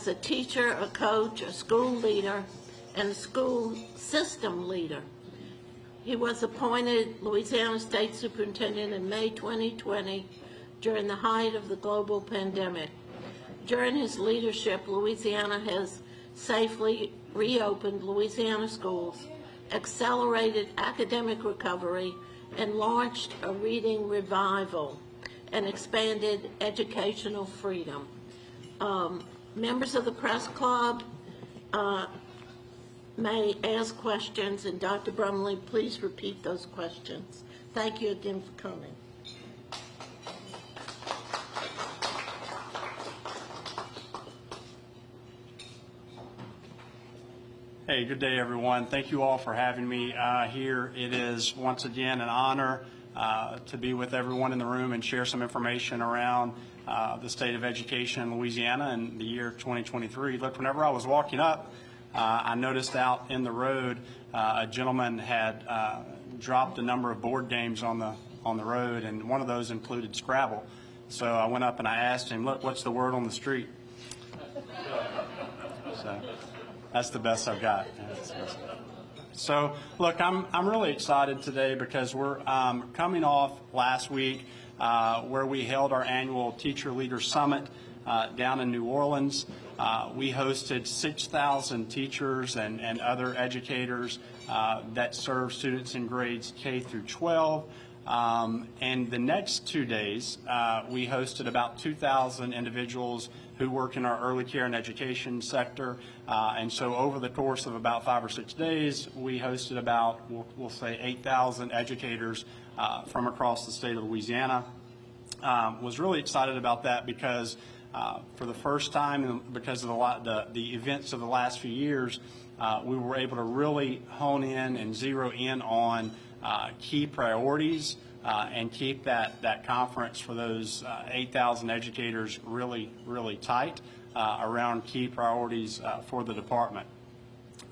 as a teacher, a coach, a school leader, and a school system leader. He was appointed Louisiana State Superintendent in May 2020 during the height of the global pandemic. During his leadership, Louisiana has safely reopened Louisiana schools, accelerated academic recovery, and launched a reading revival and expanded educational freedom. Members of the press club may ask questions, and Dr. Brumley, please repeat those questions. Thank you again for coming. Hey, good day, everyone. Thank you all for having me here. It is once again an honor to be with everyone in the room and share some information around the state of education in Louisiana in the year 2023. Look, whenever I was walking up, I noticed out in the road a gentleman had dropped a number of board games on the road, and one of those included Scrabble. So I went up and I asked him, "Look, what's the word on the street?" So that's the best I've got. So look, I'm really excited today because we're coming off last week where we held our annual Teacher Leader Summit down in New Orleans. We hosted 6,000 teachers and other educators that serve students in grades K through 12. And the next 2 days, we hosted about 2,000 individuals who work in our early care and education sector. And so over the course of about 5 or 6 days, we hosted about, we'll say 8,000 educators from across the state of Louisiana. Was really excited about that because for the first time, because of the events of the last few years, we were able to really hone in and zero in on key priorities and keep that conference for those 8,000 educators really, really tight around key priorities for the department.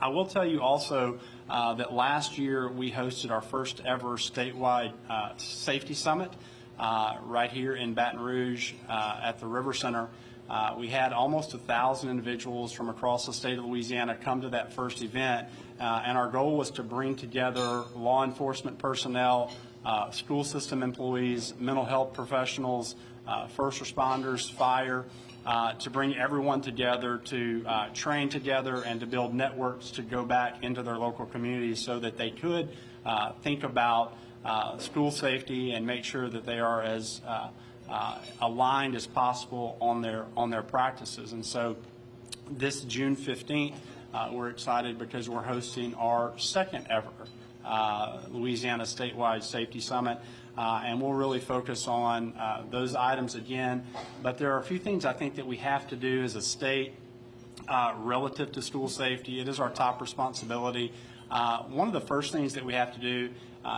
I will tell you also that last year we hosted our first ever statewide safety summit right here in Baton Rouge at the River Center. We had almost 1,000 individuals from across the state of Louisiana come to that first event, and our goal was to bring together law enforcement personnel, school system employees, mental health professionals, first responders, fire, to bring everyone together to train together and to build networks to go back into their local communities so that they could think about school safety and make sure that they are as aligned as possible on their practices. And so this June 15th, we're excited because we're hosting our second ever Louisiana Statewide Safety Summit, and we'll really focus on those items again. But there are a few things I think that we have to do as a state relative to school safety. It is our top responsibility. One of the first things that we have to do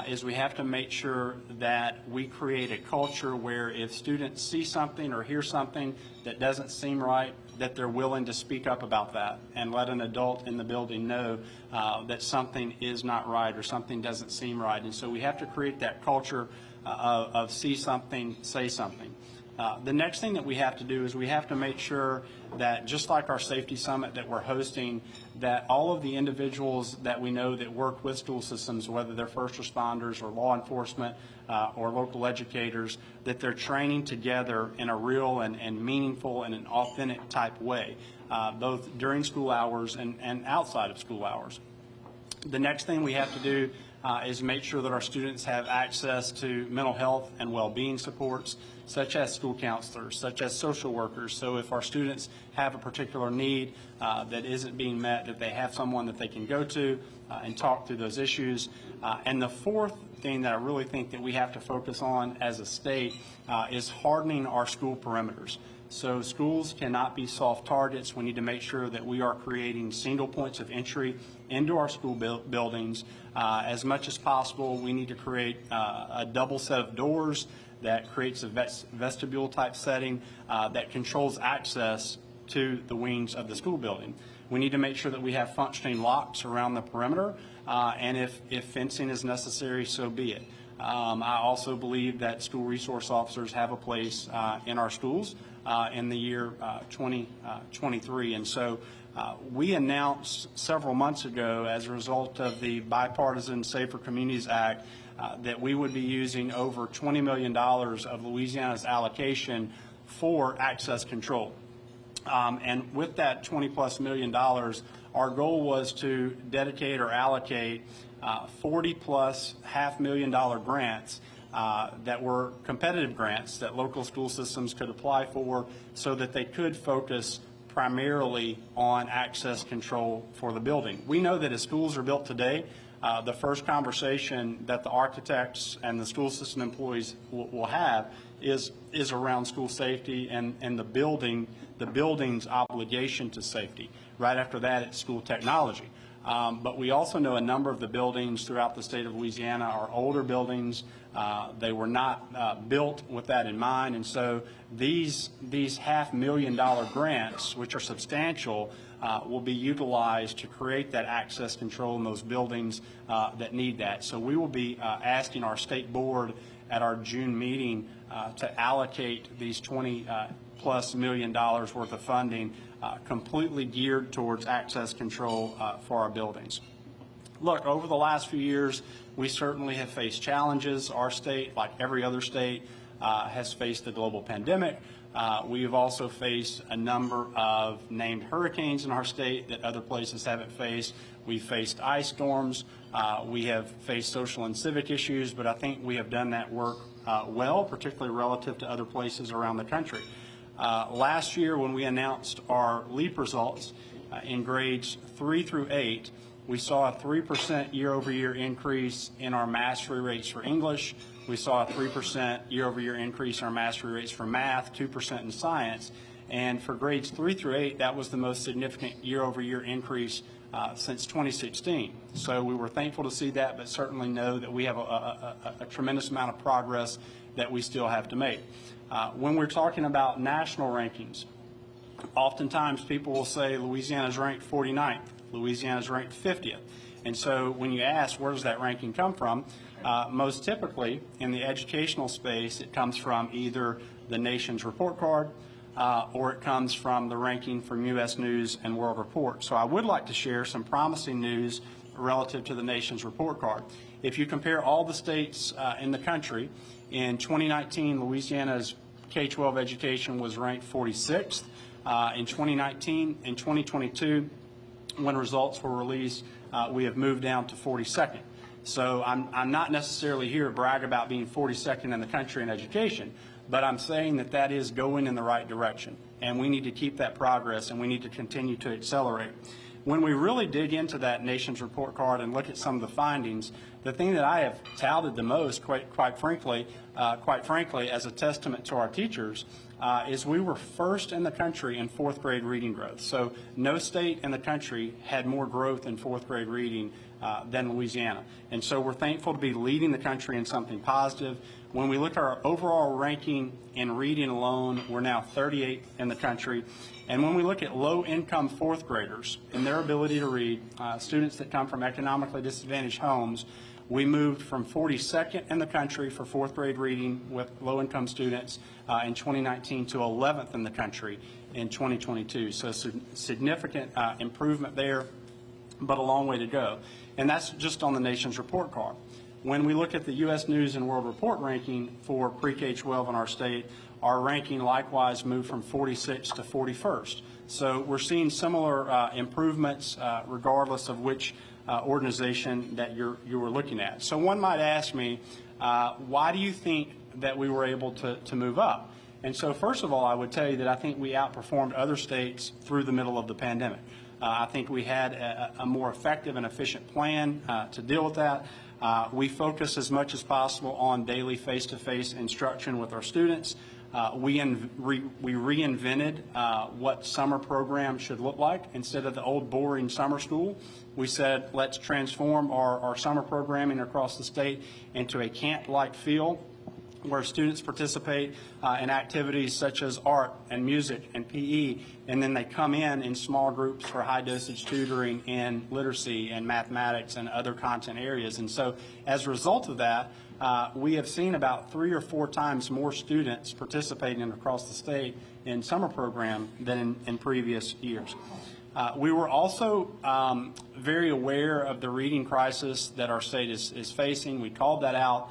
is we have to make sure that we create a culture where if students see something or hear something that doesn't seem right, that they're willing to speak up about that and let an adult in the building know that something is not right or something doesn't seem right. And so we have to create that culture of see something, say something. The next thing that we have to do is we have to make sure that, just like our safety summit that we're hosting, that all of the individuals that we know that work with school systems, whether they're first responders or law enforcement or local educators, that they're training together in a real and meaningful and an authentic type way, both during school hours and outside of school hours. The next thing we have to do is make sure that our students have access to mental health and well-being supports, such as school counselors, such as social workers. So if our students have a particular need that isn't being met, that they have someone that they can go to and talk through those issues. And the fourth thing that I really think that we have to focus on as a state is hardening our school perimeters. So schools cannot be soft targets. We need to make sure that we are creating single points of entry into our school buildings. As much as possible, we need to create a double set of doors that creates a vestibule type setting that controls access to the wings of the school building. We need to make sure that we have functioning locks around the perimeter, and if fencing is necessary, so be it. I also believe that school resource officers have a place in our schools in the year 2023. And so we announced several months ago, as a result of the bipartisan Safer Communities Act, that we would be using over $20 million of Louisiana's allocation for access control. And with that $20+ million, our goal was to dedicate or allocate 40+ $500,000 grants that were competitive grants that local school systems could apply for, so that they could focus primarily on access control for the building. We know that as schools are built today, the first conversation that the architects and the school system employees will have is around school safety and the building's obligation to safety. Right after that, it's school technology. But we also know a number of the buildings throughout the state of Louisiana are older buildings. They were not built with that in mind, and so these $500,000 grants, which are substantial, will be utilized to create that access control in those buildings that need that. So we will be asking our state board at our June meeting to allocate these $20+ million worth of funding completely geared towards access control for our buildings. Look, over the last few years, we certainly have faced challenges. Our state, like every other state, has faced the global pandemic. We have also faced a number of named hurricanes in our state that other places haven't faced. We've faced ice storms. We have faced social and civic issues, but I think we have done that work well, particularly relative to other places around the country. Last year, when we announced our LEAP results in grades 3 through 8, we saw a 3% year-over-year increase in our mastery rates for English. We saw a 3% year-over-year increase in our mastery rates for math, 2% in science. And for grades 3 through 8, that was the most significant year-over-year increase since 2016. So we were thankful to see that, but certainly know that we have a tremendous amount of progress that we still have to make. When we're talking about national rankings, oftentimes people will say Louisiana's ranked 49th, Louisiana's ranked 50th. And so when you ask where does that ranking come from, most typically in the educational space, it comes from either the nation's report card or it comes from the ranking from U.S. News and World Report. So I would like to share some promising news relative to the nation's report card. If you compare all the states in the country, in 2019, Louisiana's K-12 education was ranked 46th. In 2022, when results were released, we have moved down to 42nd. So I'm not necessarily here to brag about being 42nd in the country in education, but I'm saying that that is going in the right direction, and we need to keep that progress, and we need to continue to accelerate. When we really dig into that nation's report card and look at some of the findings, the thing that I have touted the most, quite frankly, as a testament to our teachers, is we were first in the country in fourth grade reading growth. So no state in the country had more growth in fourth grade reading than Louisiana. And so we're thankful to be leading the country in something positive. When we look at our overall ranking in reading alone, we're now 38th in the country. And when we look at low-income fourth graders and their ability to read, students that come from economically disadvantaged homes, we moved from 42nd in the country for fourth grade reading with low-income students in 2019 to 11th in the country in 2022. So significant improvement there, but a long way to go. And that's just on the nation's report card. When we look at the U.S. News and World Report ranking for pre-K-12 in our state, our ranking likewise moved from 46th to 41st. So we're seeing similar improvements regardless of which organization that you were looking at. So one might ask me, why do you think that we were able to move up? And so first of all, I would tell you that I think we outperformed other states through the middle of the pandemic. I think we had a more effective and efficient plan to deal with that. We focus as much as possible on daily face-to-face instruction with our students. We reinvented what summer programs should look like. Instead of the old boring summer school, we said let's transform our summer programming across the state into a camp-like feel where students participate in activities such as art and music and PE, and then they come in small groups for high dosage tutoring in literacy and mathematics and other content areas. And so as a result of that, we have seen about 3 or 4 times more students participating across the state in summer program than in previous years. We were also very aware of the reading crisis that our state is facing. We called that out.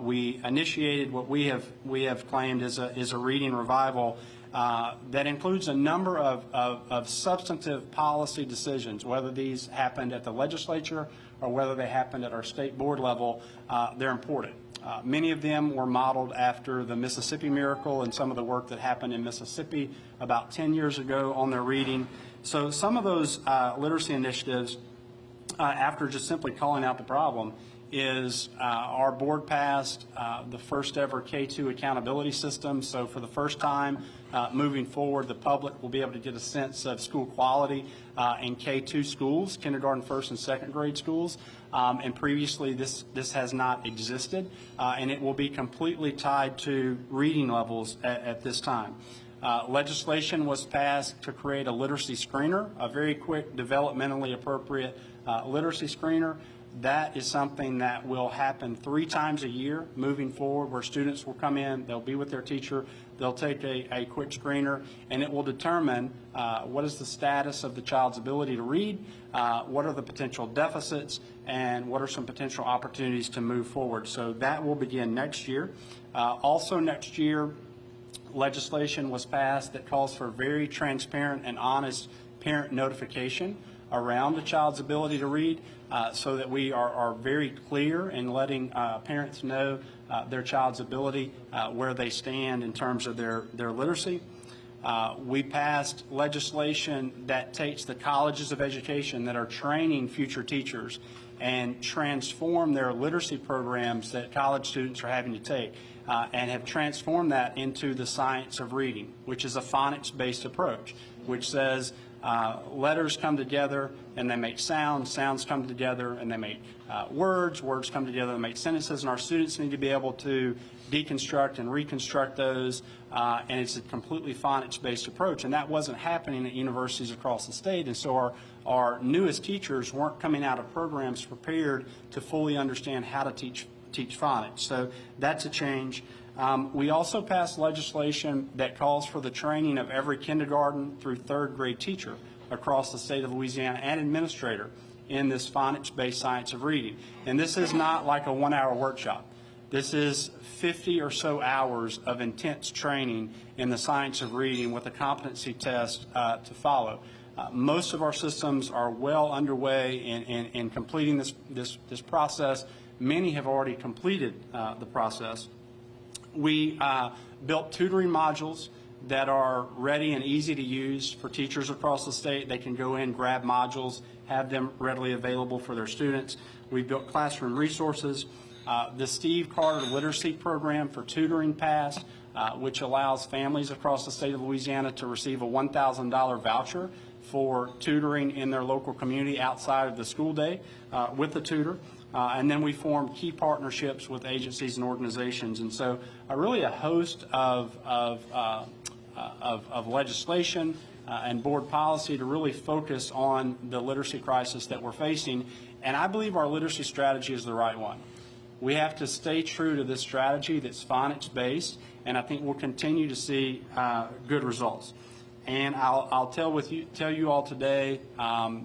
We initiated what we have claimed is a reading revival that includes a number of substantive policy decisions, whether these happened at the legislature or whether they happened at our state board level. They're important. Many of them were modeled after the Mississippi Miracle and some of the work that happened in Mississippi about 10 years ago on their reading. So some of those literacy initiatives, after just simply calling out the problem, is our board passed the first ever K-2 accountability system. So for the first time moving forward, the public will be able to get a sense of school quality in K-2 schools, kindergarten, first and second grade schools. And previously this has not existed, and it will be completely tied to reading levels at this time. Legislation was passed to create a literacy screener, a very quick, developmentally appropriate literacy screener. That is something that will happen 3 times a year moving forward, where students will come in, they'll be with their teacher, they'll take a quick screener, and it will determine what is the status of the child's ability to read, what are the potential deficits, and what are some potential opportunities to move forward. So that will begin next year. Also next year, legislation was passed that calls for very transparent and honest parent notification around a child's ability to read, so that we are very clear in letting parents know their child's ability, where they stand in terms of their literacy. We passed legislation that takes the colleges of education that are training future teachers and transform their literacy programs that college students are having to take, and have transformed that into the science of reading, which is a phonics-based approach, which says letters come together and they make sounds, sounds come together and they make words, words come together and make sentences, and our students need to be able to deconstruct and reconstruct those, and it's a completely phonics-based approach, and that wasn't happening at universities across the state, and so our newest teachers weren't coming out of programs prepared to fully understand how to teach phonics. So that's a change. We also passed legislation that calls for the training of every kindergarten through 3rd grade teacher across the state of Louisiana and administrator in this phonics-based science of reading. And this is not like a 1-hour workshop. This is 50 or so hours of intense training in the science of reading with a competency test to follow. Most of our systems are well underway in completing this process. Many have already completed the process. We built tutoring modules that are ready and easy to use for teachers across the state. They can go in, grab modules, have them readily available for their students. We built classroom resources. The Steve Carter Literacy Program for tutoring passed, which allows families across the state of Louisiana to receive a $1,000 voucher for tutoring in their local community outside of the school day with the tutor. And then we formed key partnerships with agencies and organizations. And so really a host of legislation and board policy to really focus on the literacy crisis that we're facing. And I believe our literacy strategy is the right one. We have to stay true to this strategy that's phonics-based, and I think we'll continue to see good results. And I'll tell you all today,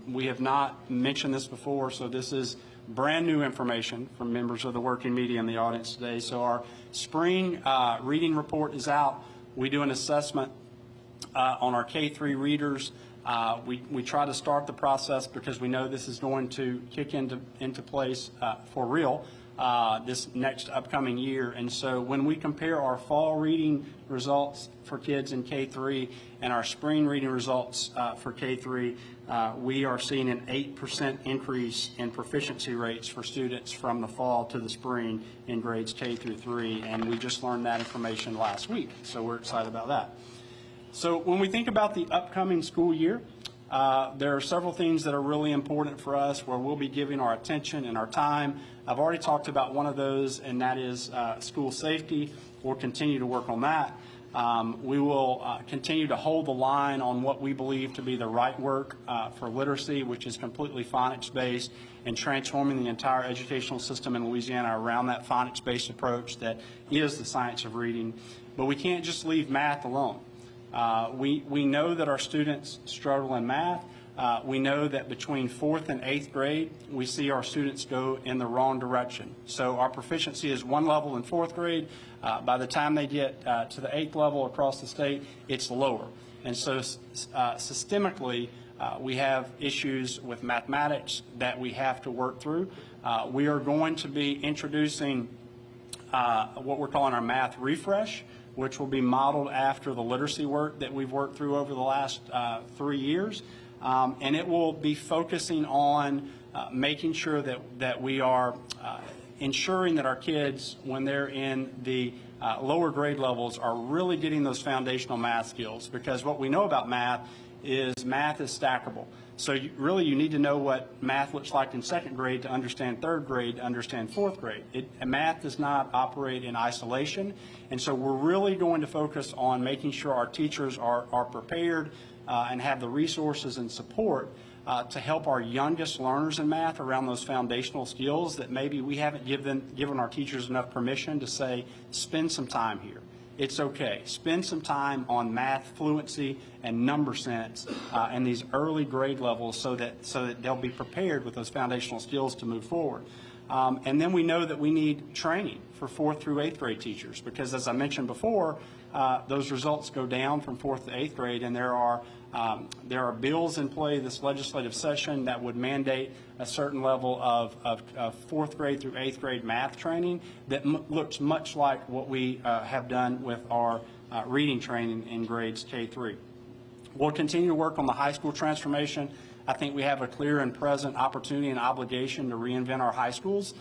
we have not mentioned this before, so this is brand new information from members of the working media in the audience today. So our spring reading report is out. We do an assessment on our K-3 readers. We try to start the process because we know this is going to kick into place for real this next upcoming year. And so when we compare our fall reading results for kids in K-3 and our spring reading results for K-3, we are seeing an 8% increase in proficiency rates for students from the fall to the spring in grades K through 3, and we just learned that information last week, so we're excited about that. So when we think about the upcoming school year, there are several things that are really important for us where we'll be giving our attention and our time. I've already talked about one of those, and that is school safety. We'll continue to work on that. We will continue to hold the line on what we believe to be the right work for literacy, which is completely phonics-based, and transforming the entire educational system in Louisiana around that phonics-based approach that is the science of reading. But we can't just leave math alone. We know that our students struggle in math. We know that between 4th and 8th grade, we see our students go in the wrong direction. So our proficiency is one level in 4th grade. By the time they get to the 8th level across the state, it's lower. And so systemically, we have issues with mathematics that we have to work through. We are going to be introducing what we're calling our math refresh, which will be modeled after the literacy work that we've worked through over the last 3 years. And it will be focusing on making sure that we are ensuring that our kids, when they're in the lower grade levels, are really getting those foundational math skills. Because what we know about math is stackable. So you need to know what math looks like in 2nd grade to understand 3rd grade, to understand 4th grade. Math does not operate in isolation, and so we're really going to focus on making sure our teachers are prepared and have the resources and support to help our youngest learners in math around those foundational skills that maybe we haven't given our teachers enough permission to say, spend some time here. It's okay. Spend some time on math fluency and number sense in these early grade levels so that they'll be prepared with those foundational skills to move forward. And then we know that we need training for 4th through 8th grade teachers because, as I mentioned before, those results go down from 4th to 8th grade, and there are bills in play this legislative session that would mandate a certain level of 4th grade through 8th grade math training that looks much like what we have done with our reading training in grades K-3. We'll continue to work on the high school transformation. I think we have a clear and present opportunity and obligation to reinvent our high schools.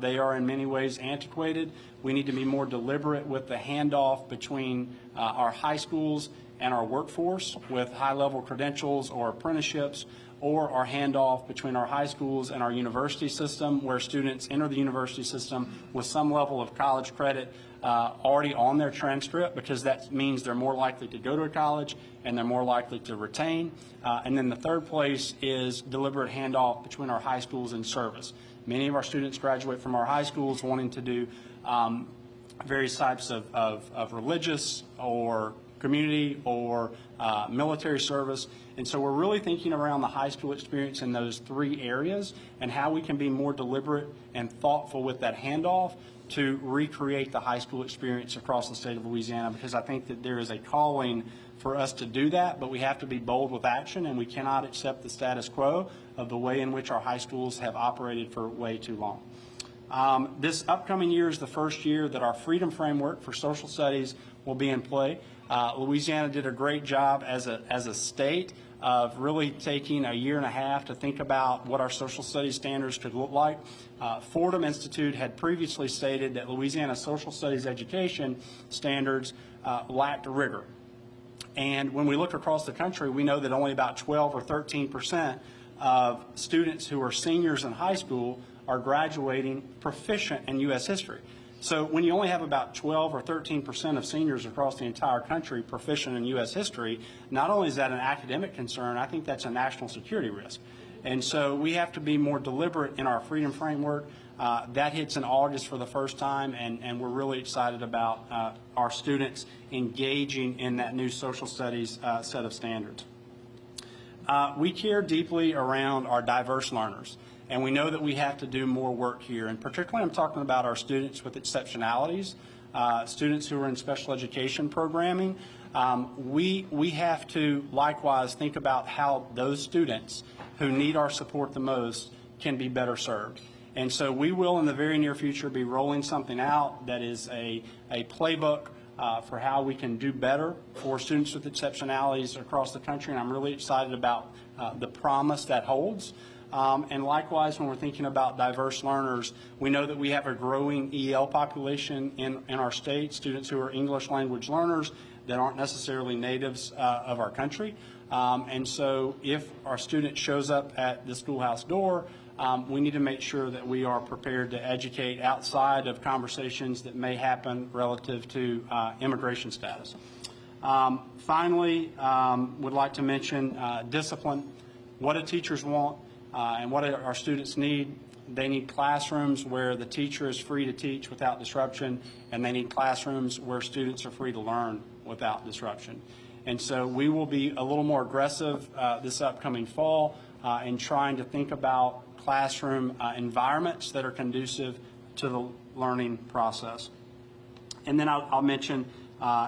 They are in many ways antiquated. We need to be more deliberate with the handoff between our high schools and our workforce with high-level credentials or apprenticeships, or our handoff between our high schools and our university system, where students enter the university system with some level of college credit already on their transcript, because that means they're more likely to go to a college and they're more likely to retain. And then the third place is deliberate handoff between our high schools and service. Many of our students graduate from our high schools wanting to do various types of religious or community or military service. And so we're really thinking around the high school experience in those 3 areas and how we can be more deliberate and thoughtful with that handoff to recreate the high school experience across the state of Louisiana, because I think that there is a calling for us to do that, but we have to be bold with action, and we cannot accept the status quo of the way in which our high schools have operated for way too long. This upcoming year is the first year that our Freedom Framework for Social Studies will be in play. Louisiana did a great job as a state of really taking a year and a half to think about what our social studies standards could look like. Fordham Institute had previously stated that Louisiana social studies education standards lacked rigor. And when we look across the country, we know that only about 12 or 13% of students who are seniors in high school are graduating proficient in U.S. history. So when you only have about 12 or 13% of seniors across the entire country proficient in U.S. history, not only is that an academic concern, I think that's a national security risk. And so we have to be more deliberate in our Freedom Framework. That hits in August for the first time, and we're really excited about our students engaging in that new social studies set of standards. We care deeply around our diverse learners. And we know that we have to do more work here. And particularly I'm talking about our students with exceptionalities, students who are in special education programming. We have to likewise think about how those students who need our support the most can be better served. And so we will in the very near future be rolling something out that is a playbook for how we can do better for students with exceptionalities across the country. And I'm really excited about the promise that holds. And likewise, when we're thinking about diverse learners, we know that we have a growing EL population in our state, students who are English language learners that aren't necessarily natives of our country. And so if our student shows up at the schoolhouse door, we need to make sure that we are prepared to educate outside of conversations that may happen relative to immigration status. Finally, would like to mention discipline. What do teachers want and what do our students need? They need classrooms where the teacher is free to teach without disruption, and they need classrooms where students are free to learn without disruption. And so we will be a little more aggressive this upcoming fall in trying to think about classroom environments that are conducive to the learning process. And then I'll mention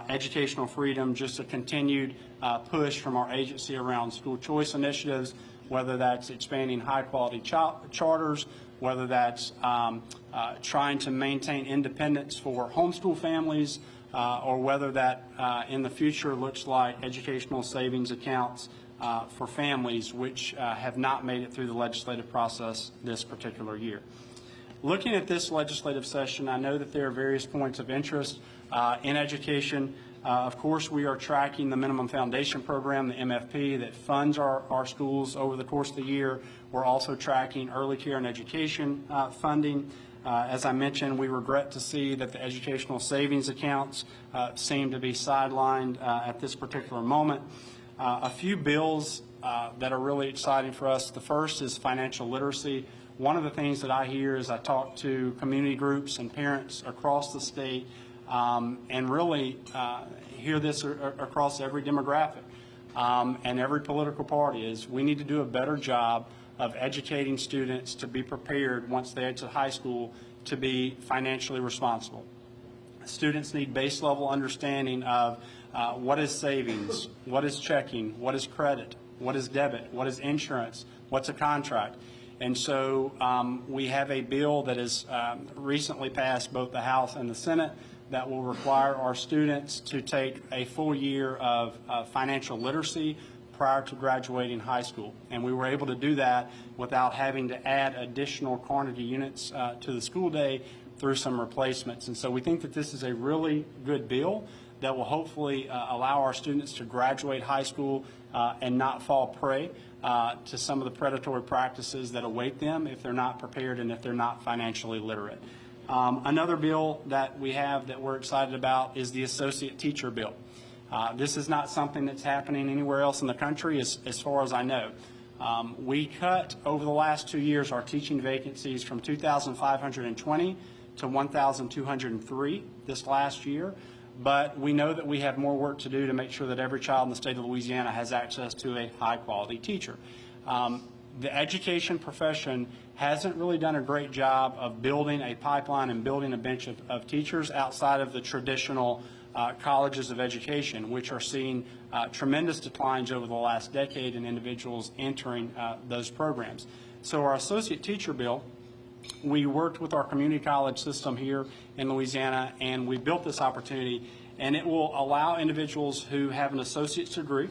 educational freedom, just a continued push from our agency around school choice initiatives, whether that's expanding high-quality charters, whether that's trying to maintain independence for homeschool families, or whether that in the future looks like educational savings accounts for families which have not made it through the legislative process this particular year. Looking at this legislative session, I know that there are various points of interest in education. Of course, we are tracking the Minimum Foundation Program, the MFP, that funds our schools over the course of the year. We're also tracking early care and education funding. As I mentioned, we regret to see that the educational savings accounts seem to be sidelined at this particular moment. A few bills that are really exciting for us. The first is financial literacy. One of the things that I hear as I talk to community groups and parents across the state, and really hear this across every demographic and every political party, is we need to do a better job of educating students to be prepared once they enter high school to be financially responsible. Students need base level understanding of what is savings, what is checking, what is credit, what is debit, what is insurance, what's a contract. And so we have a bill that has recently passed both the House and the Senate that will require our students to take a full year of financial literacy prior to graduating high school. And we were able to do that without having to add additional quantity units to the school day through some replacements. And so we think that this is a really good bill that will hopefully allow our students to graduate high school and not fall prey to some of the predatory practices that await them if they're not prepared and if they're not financially literate. Another bill that we have that we're excited about is the associate teacher bill. This is not something that's happening anywhere else in the country as far as I know. We cut over the last 2 years our teaching vacancies from 2,520 to 1,203 this last year, but we know that we have more work to do to make sure that every child in the state of Louisiana has access to a high-quality teacher. The education profession hasn't really done a great job of building a pipeline and building a bench of teachers outside of the traditional colleges of education, which are seeing tremendous declines over the last decade in individuals entering those programs. So our associate teacher bill, we worked with our community college system here in Louisiana, and we built this opportunity, and it will allow individuals who have an associate's degree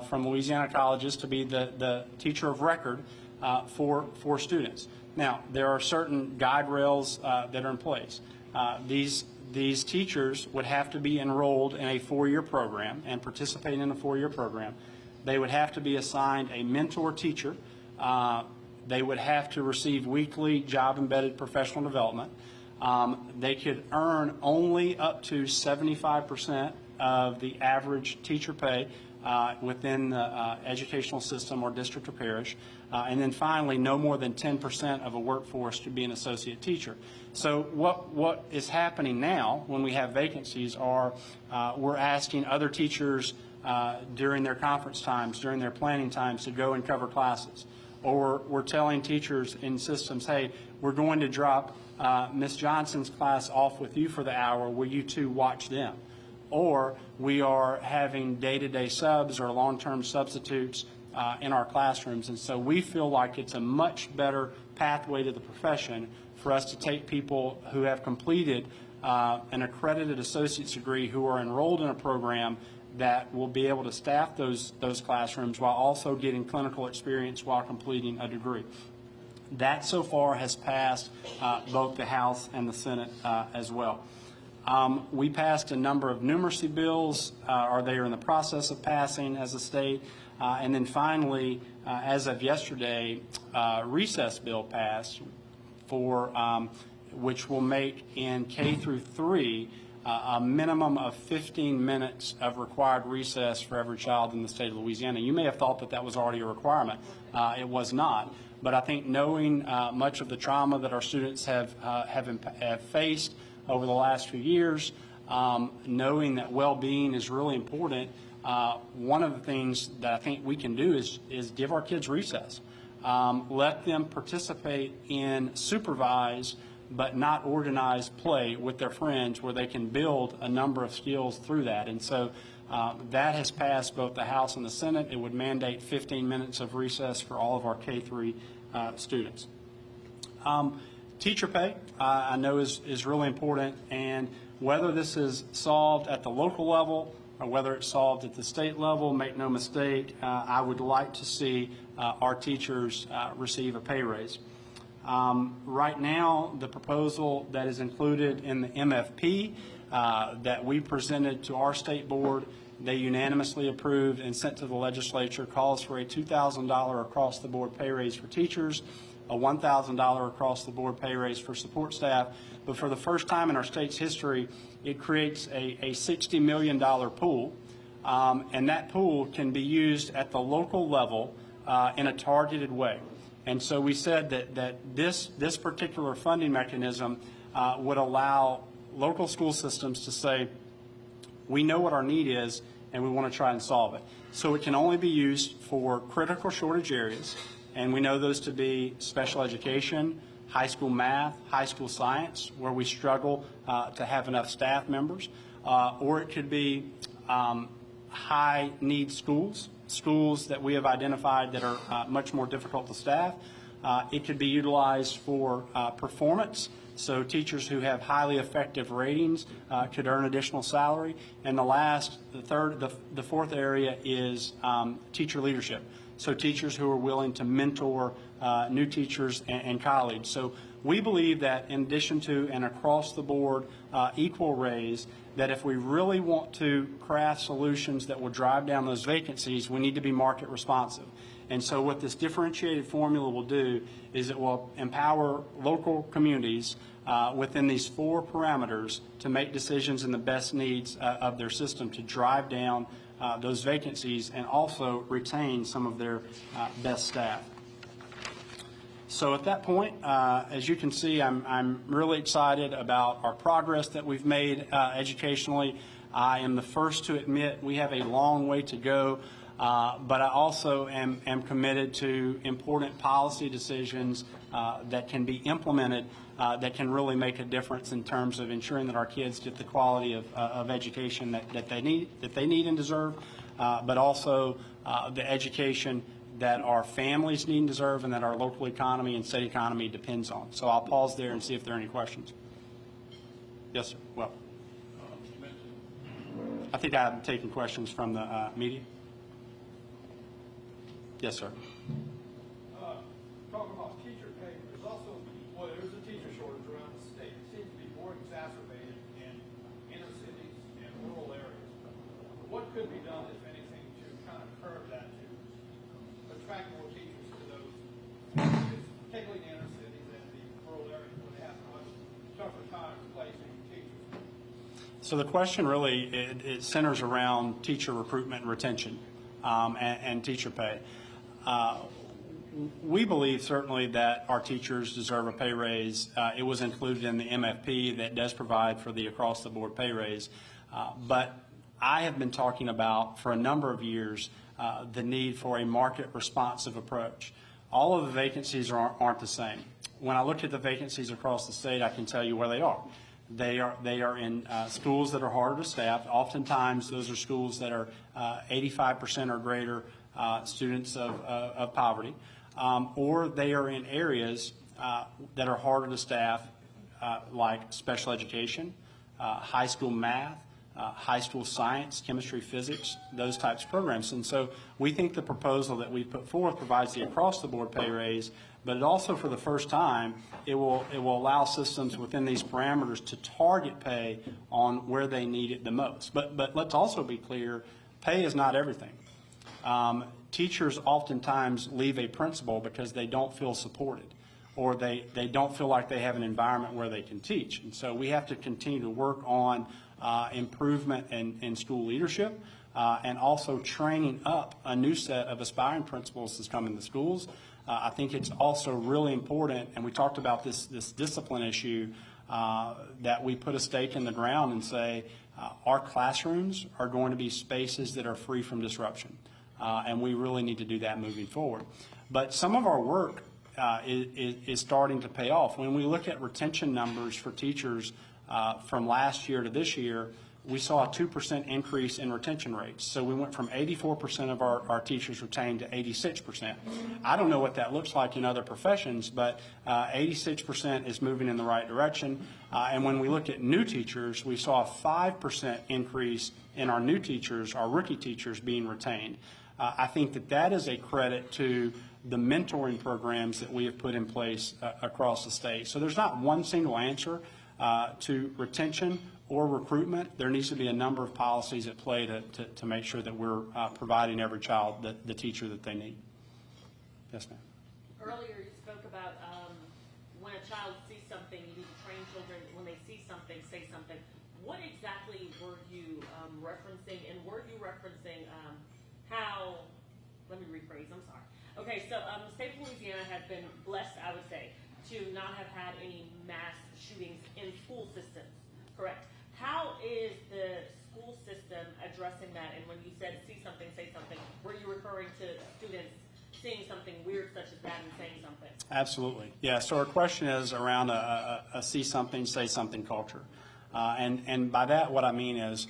from Louisiana colleges to be the teacher of record for students. Now, there are certain guide rails that are in place. These teachers would have to be enrolled in a 4-year program and participate in a 4-year program. They would have to be assigned a mentor teacher. They would have to receive weekly job-embedded professional development. They could earn only up to 75% of the average teacher pay within the educational system or district or parish. And then finally, no more than 10% of a workforce to be an associate teacher. So what is happening now when we have vacancies are we're asking other teachers during their conference times, during their planning times, to go and cover classes. Or we're telling teachers in systems, hey, we're going to drop Ms. Johnson's class off with you for the hour. Will you two watch them? Or we are having day-to-day subs or long-term substitutes in our classrooms. And so we feel like it's a much better pathway to the profession for us to take people who have completed an accredited associate's degree who are enrolled in a program that will be able to staff those classrooms while also getting clinical experience while completing a degree. That so far has passed both the House and the Senate as well. We passed a number of numeracy bills, or they are in the process of passing as a state. And then finally, as of yesterday, recess bill passed for which will make in K through 3 a minimum of 15 minutes of required recess for every child in the state of Louisiana. You may have thought that that was already a requirement. It was not. But I think knowing much of the trauma that our students have faced over the last few years, knowing that well-being is really important, one of the things that I think we can do is give our kids recess. Let them participate in supervised but not organized play with their friends where they can build a number of skills through that. And so that has passed both the House and the Senate. It would mandate 15 minutes of recess for all of our K-3 students. Teacher pay, I know is really important, and whether this is solved at the local level or whether it's solved at the state level, make no mistake, I would like to see our teachers receive a pay raise. Right now, the proposal that is included in the MFP that we presented to our state board, they unanimously approved and sent to the legislature, calls for a $2,000 across-the-board pay raise for teachers, a $1,000 across-the-board pay raise for support staff. But for the first time in our state's history, it creates a $60 million pool, and that pool can be used at the local level in a targeted way. And so we said that this particular funding mechanism would allow local school systems to say, we know what our need is, and we want to try and solve it. So it can only be used for critical shortage areas, and we know those to be special education, high school math, high school science, where we struggle to have enough staff members, or it could be high-need schools, schools that we have identified that are much more difficult to staff. It could be utilized for performance, so teachers who have highly effective ratings could earn additional salary. And the fourth area is teacher leadership, so teachers who are willing to mentor new teachers and colleagues. So we believe that in addition to an across-the-board equal raise, that if we really want to craft solutions that will drive down those vacancies, we need to be market responsive. And so what this differentiated formula will do is it will empower local communities within these 4 parameters to make decisions in the best needs of their system to drive down those vacancies and also retain some of their best staff. So at that point, as you can see, I'm really excited about our progress that we've made educationally. I am the first to admit we have a long way to go, but I also am committed to important policy decisions that can be implemented that can really make a difference in terms of ensuring that our kids get the quality of education that they need and deserve, but also the education that our families need and deserve and that our local economy and state economy depends on. So I'll pause there and see if there are any questions. Yes, sir. Well, I think I'm taking questions from the media. Yes, sir. Talking about teacher pay, there's also, well, there's a teacher shortage around the state. It seems to be more exacerbated in inner cities and rural areas. What could be done, if anything, to kind of curb that, to attract more teachers to those areas, particularly the inner cities and the rural areas where they have a much tougher time placing teachers? So the question really, it centers around teacher recruitment and retention and teacher pay. We believe certainly that our teachers deserve a pay raise. It was included in the MFP that does provide for the across-the-board pay raise. But I have been talking about for a number of years the need for a market-responsive approach. All of the vacancies aren't the same. When I look at the vacancies across the state, I can tell you where they are. They are in schools that are harder to staff. Oftentimes, those are schools that are 85% or greater students of poverty, or they are in areas that are harder to staff, like special education, high school math, high school science, chemistry, physics, those types of programs. And so we think the proposal that we put forth provides the across-the-board pay raise, but it also, for the first time, it will allow systems within these parameters to target pay on where they need it the most. But let's also be clear, pay is not everything. teachers oftentimes leave a principal because they don't feel supported, or they don't feel like they have an environment where they can teach. And so we have to continue to work on improvement in school leadership, and also training up a new set of aspiring principals that's coming to schools. I think it's also really important, and we talked about this discipline issue, that we put a stake in the ground and say our classrooms are going to be spaces that are free from disruption, and we really need to do that moving forward. But some of our work is starting to pay off. When we look at retention numbers for teachers from last year to this year, we saw a 2% increase in retention rates. So we went from 84% of our teachers retained to 86%. I don't know what that looks like in other professions, but 86% is moving in the right direction. And when we look at new teachers, we saw a 5% increase in our new teachers, our rookie teachers being retained. I think that is a credit to the mentoring programs that we have put in place across the state. So there's not one single answer to retention or recruitment. There needs to be a number of policies at play to make sure that we're providing every child the teacher that they need. Yes, ma'am. Earlier you spoke about when a child sees something, you need to train children. When they see something, say something. What exactly were you referencing, and were you referencing how, let me rephrase, I'm sorry. Okay, so the state of Louisiana has been blessed, I would say, to not have had any mass shootings in school systems, correct? How is the school system addressing that? And when you said see something, say something, were you referring to students seeing something weird such as that and saying something? Absolutely. Yeah, so our question is around a see something, say something culture. And by that, what I mean is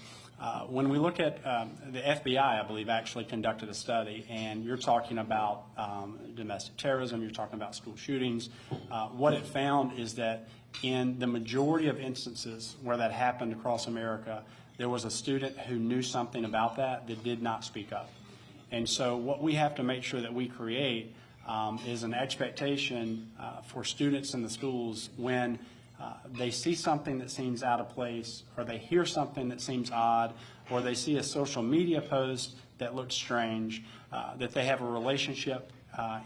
when we look at the FBI, I believe, actually conducted a study, and you're talking about domestic terrorism, you're talking about school shootings. What it found is that in the majority of instances where that happened across America, there was a student who knew something about that did not speak up. And so what we have to make sure that we create is an expectation for students in the schools when they see something that seems out of place, or they hear something that seems odd, or they see a social media post that looks strange, that they have a relationship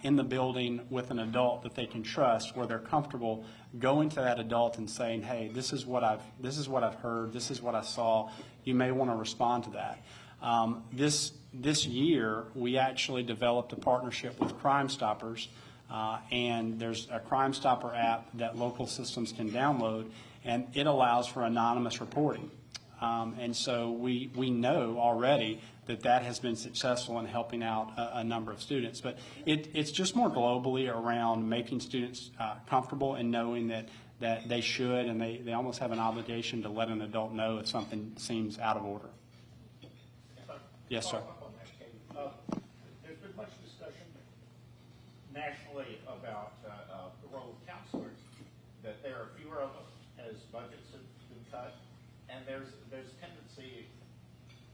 in the building with an adult that they can trust, where they're comfortable going to that adult and saying, hey, this is what I've heard, this is what I saw, you may want to respond to that. This year, we actually developed a partnership with Crime Stoppers, and there's a Crime Stopper app that local systems can download, and it allows for anonymous reporting. And so we know already that has been successful in helping out a number of students. But it's just more globally around making students comfortable and knowing that they should, and they almost have an obligation to let an adult know if something seems out of order. Yes, sir. There's been much discussion nationally about the role of counselors, that there are fewer of them as budgets have been cut, and there's tendency,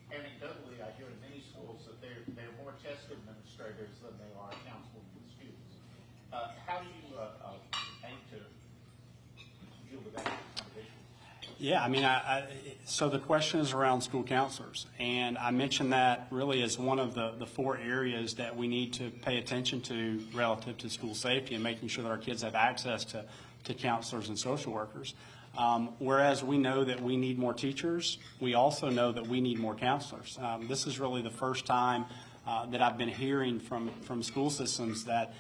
anecdotally, I hear in many schools that they're more test administrators than they are counseling with students. How do you aim to deal with that kind of issue? Yeah, I mean, so the question is around school counselors, and I mentioned that really as one of the four areas that we need to pay attention to relative to school safety and making sure that our kids have access to counselors and social workers. Whereas we know that we need more teachers, we also know that we need more counselors. This is really the first time that I've been hearing from school systems that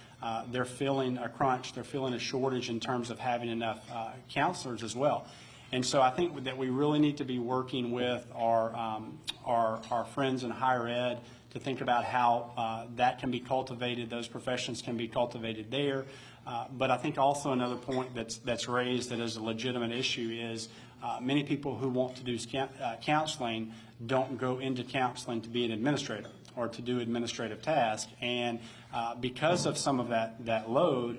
they're feeling a crunch, they're feeling a shortage in terms of having enough counselors as well. And so I think that we really need to be working with our friends in higher ed to think about how that can be cultivated, those professions can be cultivated there. But I think also another point that's raised that is a legitimate issue is many people who want to do counseling don't go into counseling to be an administrator or to do administrative tasks. And because of some of that load,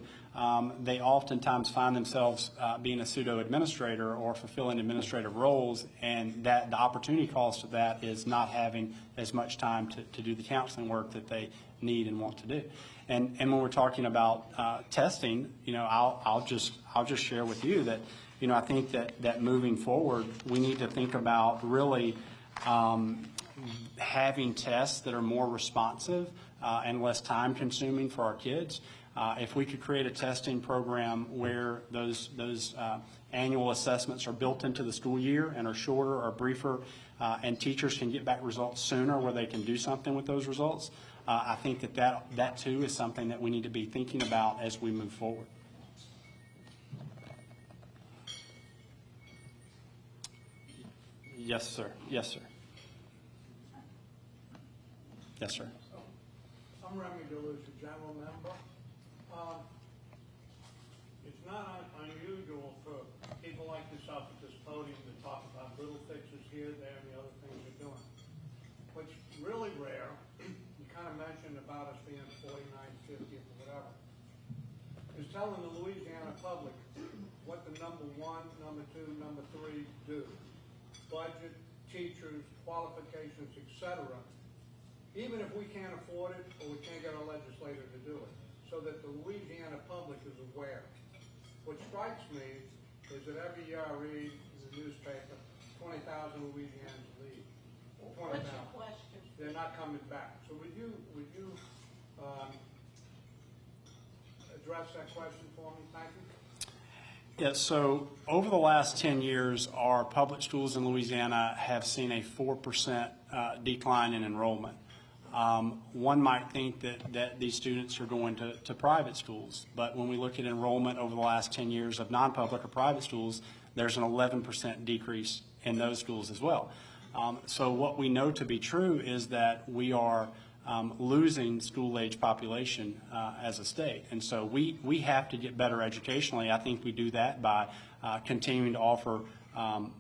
they oftentimes find themselves being a pseudo-administrator or fulfilling administrative roles, and that the opportunity cost of that is not having as much time to do the counseling work that they need and want to do. And when we're talking about testing, I'll just share with you that, I think that moving forward, we need to think about really having tests that are more responsive and less time consuming for our kids. If we could create a testing program where those annual assessments are built into the school year and are shorter or briefer, and teachers can get back results sooner where they can do something with those results, I think that too is something that we need to be thinking about as we move forward. Yes, sir. Yes, sir. Yes, sir. I'm Remy Deluge, general member. It's not unusual for people like yourself at this podium to talk about little fixes here, there, and the other things you're doing. What's really rare, you kind of mentioned about us being 49th, 50th, or whatever, is telling the Louisiana public what the number 1, number 2, number 3 do. Budget, teachers, qualifications, etc., even if we can't afford it or we can't get our legislator to do it, so that the Louisiana public is aware. What strikes me is that every year I read in the newspaper, 20,000 Louisianans leave. 20,000. What's your question? They're not coming back. So would you address that question for me? Thank you. Yes, so over the last 10 years, our public schools in Louisiana have seen a 4% decline in enrollment. One might think that these students are going to private schools, but when we look at enrollment over the last 10 years of non-public or private schools, there's an 11% decrease in those schools as well. So what we know to be true is that we are losing school-age population as a state. And so we have to get better educationally. I think we do that by continuing to offer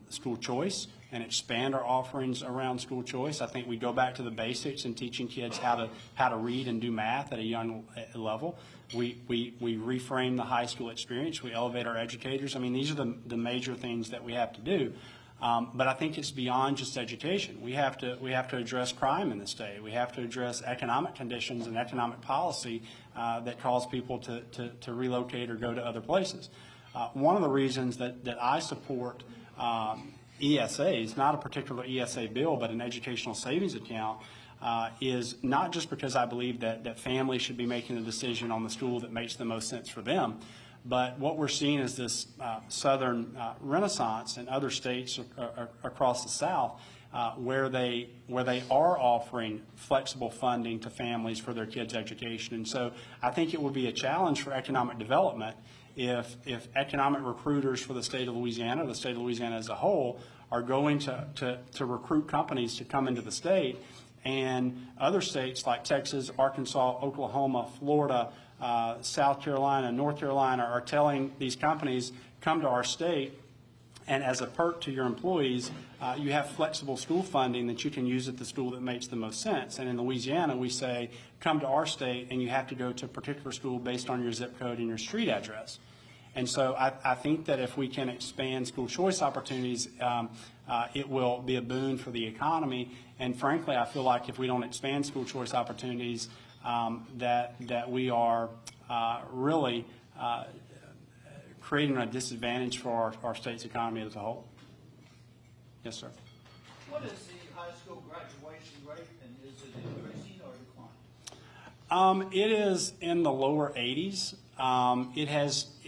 school choice and expand our offerings around school choice. I think we go back to the basics and teaching kids how to read and do math at a young level. We reframe the high school experience. We elevate our educators. I mean, these are the major things that we have to do. But I think it's beyond just education. We have to address crime in the state. We have to address economic conditions and economic policy that cause people to relocate or go to other places. One of the reasons that I support ESAs, not a particular ESA bill, but an educational savings account, is not just because I believe that families should be making a decision on the school that makes the most sense for them, but what we're seeing is this southern renaissance in other states across the South where they are offering flexible funding to families for their kids' education. And so I think it would be a challenge for economic development if economic recruiters for the state of Louisiana, or the state of Louisiana as a whole, are going to recruit companies to come into the state, and other states like Texas, Arkansas, Oklahoma, Florida, South Carolina, North Carolina are telling these companies, come to our state, and as a perk to your employees, you have flexible school funding that you can use at the school that makes the most sense. And in Louisiana, we say, come to our state, and you have to go to a particular school based on your zip code and your street address. And so I think that if we can expand school choice opportunities, it will be a boon for the economy. And frankly, I feel like if we don't expand school choice opportunities, that we are really creating a disadvantage for our state's economy as a whole. Yes, sir. What is the high school graduation rate, and is it increasing or declining? It is in the lower 80s.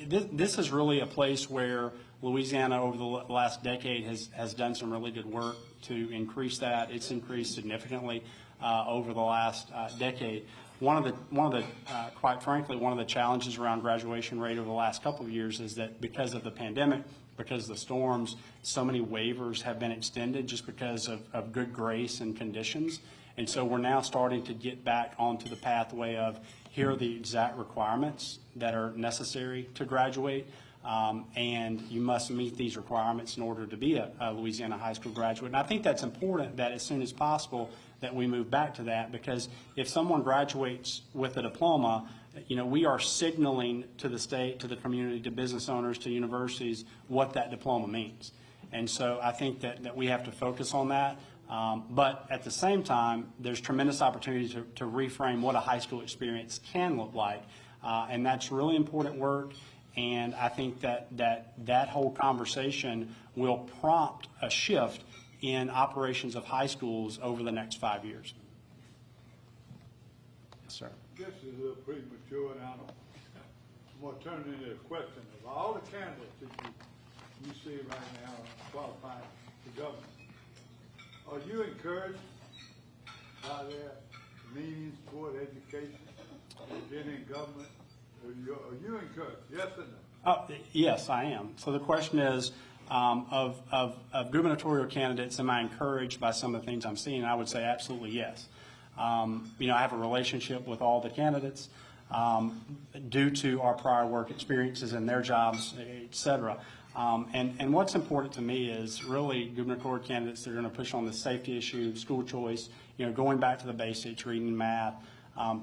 This is really a place where Louisiana over the last decade has done some really good work to increase that. It's increased significantly over the last decade. Quite frankly, one of the challenges around graduation rate over the last couple of years is that because of the pandemic, because of the storms, so many waivers have been extended just because of good grace and conditions. And so we're now starting to get back onto the pathway of here are the exact requirements that are necessary to graduate, and you must meet these requirements in order to be a Louisiana high school graduate. And I think that's important that as soon as possible that we move back to that, because if someone graduates with a diploma, we are signaling to the state, to the community, to business owners, to universities, what that diploma means. And so I think that we have to focus on that. But at the same time, there's tremendous opportunity to reframe what a high school experience can look like. And that's really important work. And I think that whole conversation will prompt a shift in operations of high schools over the next 5 years. Sir. This is a little premature, and I'm going to turn it into a question. Of all the candidates that you see right now qualifying for government, are you encouraged by their leanings toward education and being in government? Are you encouraged? Yes or no? Yes, I am. So the question is, of gubernatorial candidates, am I encouraged by some of the things I'm seeing? I would say absolutely yes. You know, I have a relationship with all the candidates due to our prior work experiences and their jobs, et cetera. And what's important to me is really gubernatorial candidates that are going to push on the safety issue, school choice, you know, going back to the basics, reading, math,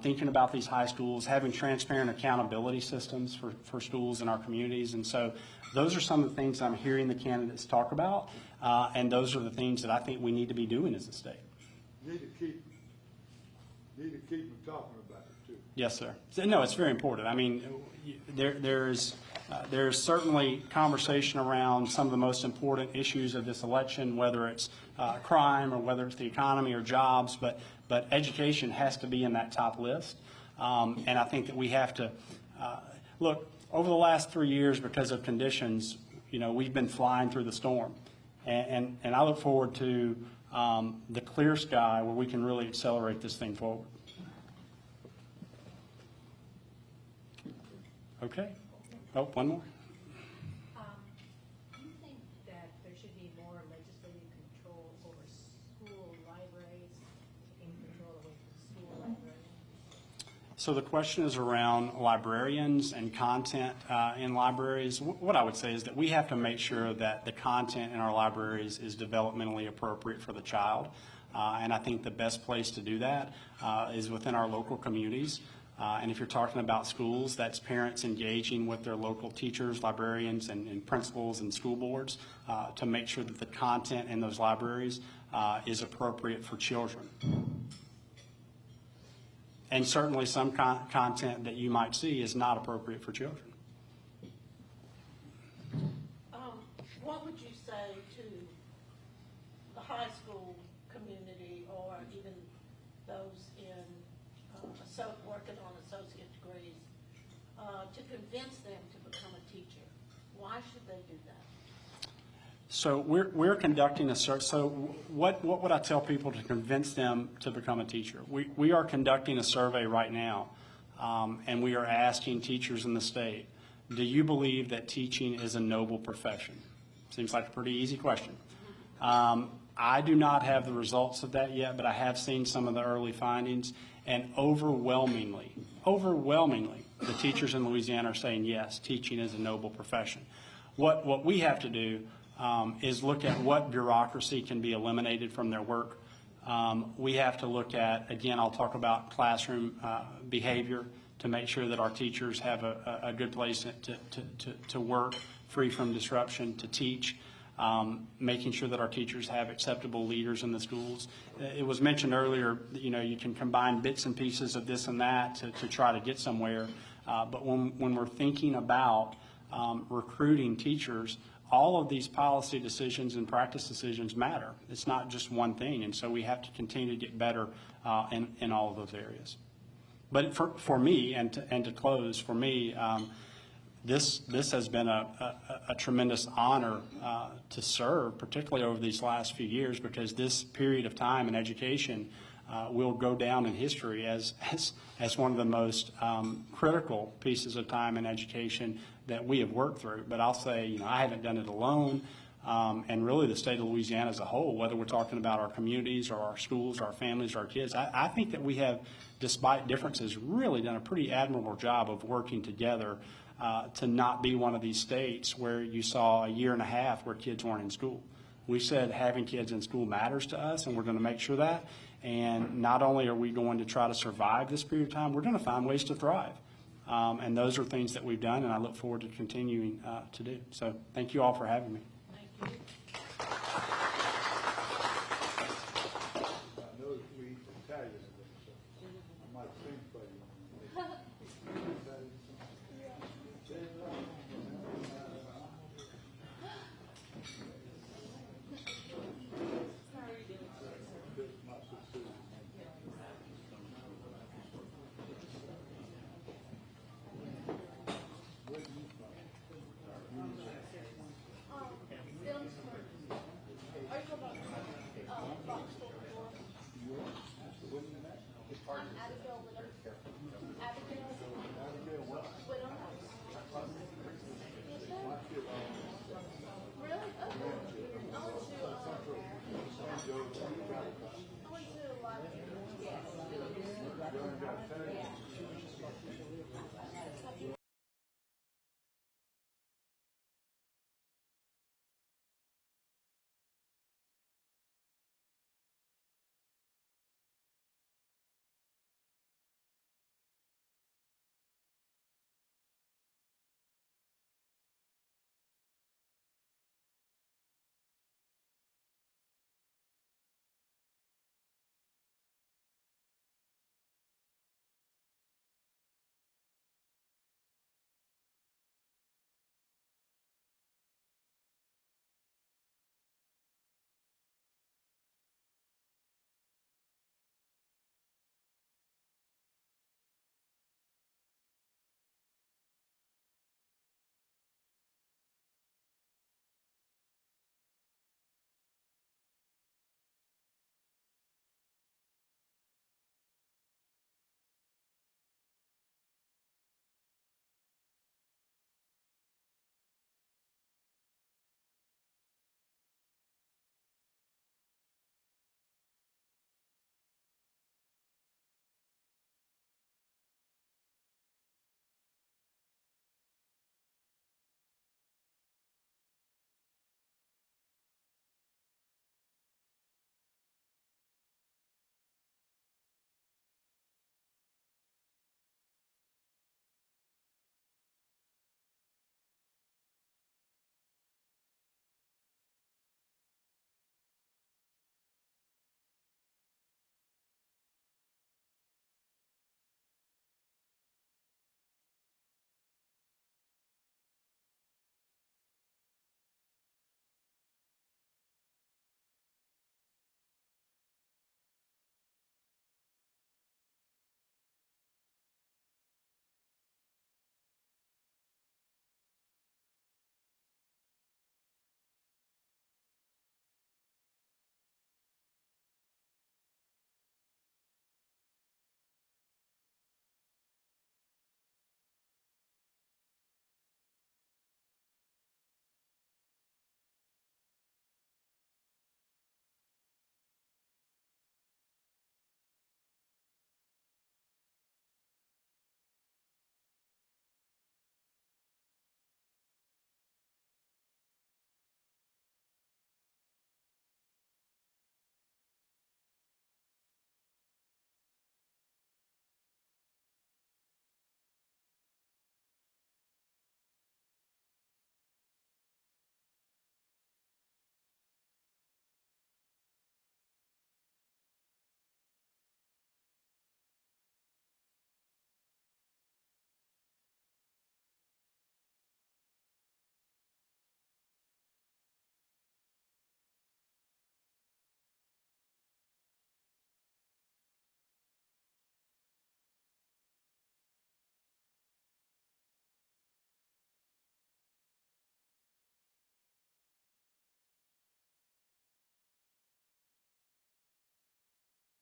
thinking about these high schools, having transparent accountability systems for schools in our communities. And so those are some of the things I'm hearing the candidates talk about, and those are the things that I think we need to be doing as a state. Need to keep them talking about it, too. Yes, sir. No, it's very important. I mean, there's certainly conversation around some of the most important issues of this election, whether it's crime or whether it's the economy or jobs, but education has to be in that top list. And I think that we have to look over the last 3 years because of conditions. You know, we've been flying through the storm, and I look forward to the clear sky where we can really accelerate this thing forward. Okay. Oh, one more. Do you think that there should be more legislative control over school libraries, taking control away from school librarians? So the question is around librarians and content in libraries. What I would say is that we have to make sure that the content in our libraries is developmentally appropriate for the child. And I think the best place to do that is within our local communities. And if you're talking about schools, that's parents engaging with their local teachers, librarians, and principals and school boards to make sure that the content in those libraries is appropriate for children. And certainly some content that you might see is not appropriate for children. What would you say to the high school community or even those in working on associate degrees to convince them to become a teacher? Why should they do that? So we're conducting a search. So what would I tell people to convince them to become a teacher? We are conducting a survey right now, and we are asking teachers in the state, do you believe that teaching is a noble profession? Seems like a pretty easy question. I do not have the results of that yet, but I have seen some of the early findings, and overwhelmingly, the teachers in Louisiana are saying, yes, teaching is a noble profession. What we have to do is look at what bureaucracy can be eliminated from their work. We have to look at, again, I'll talk about classroom behavior to make sure that our teachers have a good place to work, free from disruption, to teach. Making sure that our teachers have acceptable leaders in the schools. It was mentioned earlier, you know, you can combine bits and pieces of this and that to try to get somewhere. But when we're thinking about recruiting teachers, all of these policy decisions and practice decisions matter. It's not just one thing, and so we have to continue to get better in all of those areas. But for me, and to close, for me, this has been a tremendous honor to serve, particularly over these last few years, because this period of time in education will go down in history as one of the most critical pieces of time in education that we have worked through. But I'll say, you know, I haven't done it alone, and really the state of Louisiana as a whole, whether we're talking about our communities or our schools, or our families, or our kids. I think that we have, despite differences, really done a pretty admirable job of working together to not be one of these states where you saw a year and a half where kids weren't in school. We said having kids in school matters to us, and we're going to make sure that. And not only are we going to try to survive this period of time, we're going to find ways to thrive. And those are things that we've done, and I look forward to continuing to do. So thank you all for having me. Thank you.